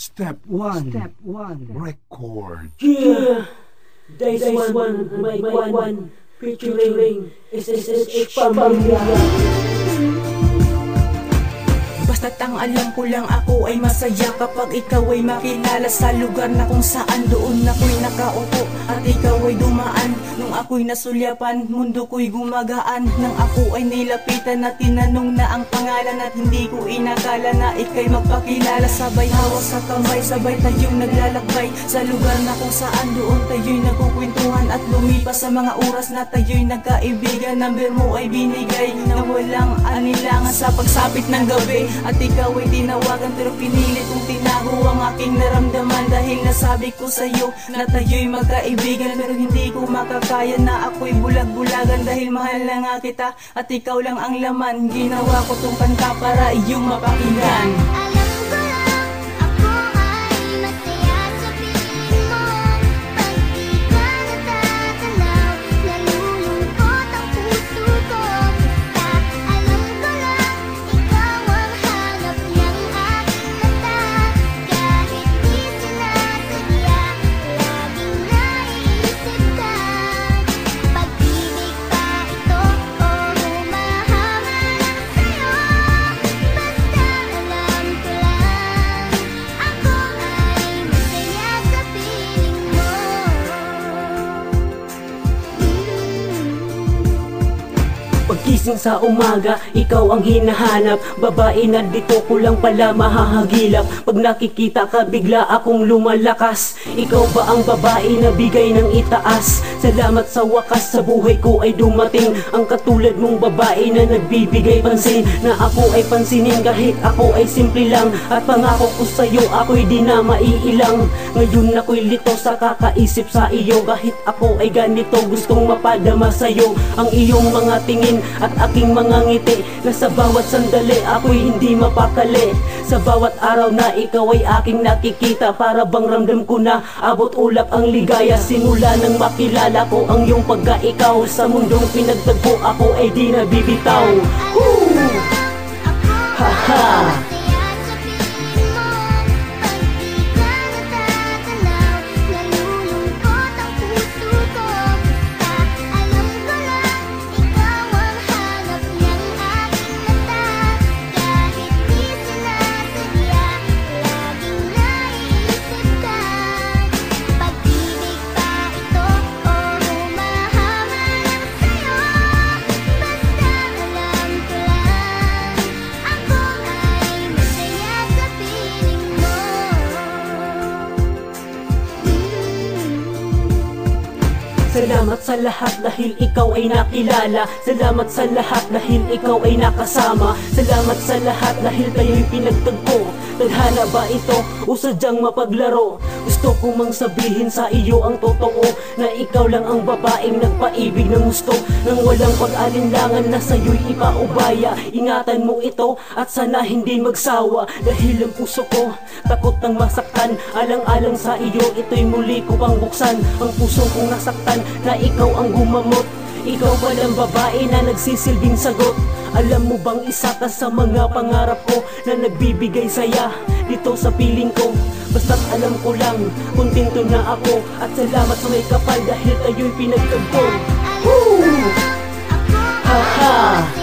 Step 1. Record. Yeah, Dice One, Mike One, featuring SSH Pamilya. Basta't ang alam ko lang, ako ay masaya kapag ikaw ay makilala sa lugar na kung saan doon ako'y nakaupo at ikaw ay dumaan. Nung ako'y nasulyapan, mundo ko'y gumagaan. Nang ako ay nilapitan at tinanong na ang pangalan, at hindi ko inakala na ika'y magpakilala. Sabay hawak sa kamay, sabay tayong naglalakbay sa lugar na kung saan doon tayo'y nagkukwentuhan. At lumipas sa mga oras na tayo'y nagkaibigan, number mo ay binigay na walang anilangan sa pagsapit ng gabi. At ikaw ay tinawagan, pero pinilit kong tinago ang aking naramdaman, dahil nasabi ko sa'yo na tayo'y magkaibigan. Pero hindi ko makakaya na ako'y bulag-bulagan, dahil mahal na nga kita at ikaw lang ang laman. Ginawa ko tong kanta para iyong mapakinggan. Pagkising sa umaga, ikaw ang hinahanap. Babae na dito ko lang pala mahahagilap. Pag nakikita ka, bigla akong lumalakas. Ikaw ba ang babae na bigay ng itaas? Salamat sa wakas, sa buhay ko ay dumating ang katulad mong babae na nagbibigay pansin. Na ako ay pansinin kahit ako ay simple lang. At pangako ko sa'yo, ako'y di na maiilang. Ngayon ako'y lito sa kakaisip sa iyo. Kahit ako ay ganito, gustong mapadama sa'yo ang iyong mga tingin at aking mga ngiti, na sa bawat sandali ako'y hindi mapakali. Sa bawat araw na ikaw ay aking nakikita, para bang ramdam ko na abot ulap ang ligaya. Simula nang makilala ko ang iyong pagka-ikaw, sa mundong pinagtagpo ako ay di nabibitaw. Haha. Salamat sa lahat dahil ikaw ay nakilala. Salamat sa lahat dahil ikaw ay nakasama. Salamat sa lahat dahil tayo'y pinagtagpo. Tadhana ba ito o sadyang mapaglaro? Gusto ko mang sabihin sa iyo ang totoo, na ikaw lang ang babaeng nagpaibig ng gusto, nang walang pag-alinlangan na sa'yo'y ipaubaya. Ingatan mo ito at sana hindi magsawa, dahil ang puso ko takot nang masaktan. Alang-alang sa iyo, ito'y muli ko pang buksan ang puso kong nasaktan, na ikaw ang gumamot. Ikaw palang babae na nagsisilbing sagot. Alam mo bang isa ka sa mga pangarap ko na nagbibigay saya dito sa piling ko? Basta't alam ko lang, kontento na ako. At salamat sa may kapal dahil tayo'y pinagtagpo. Haha.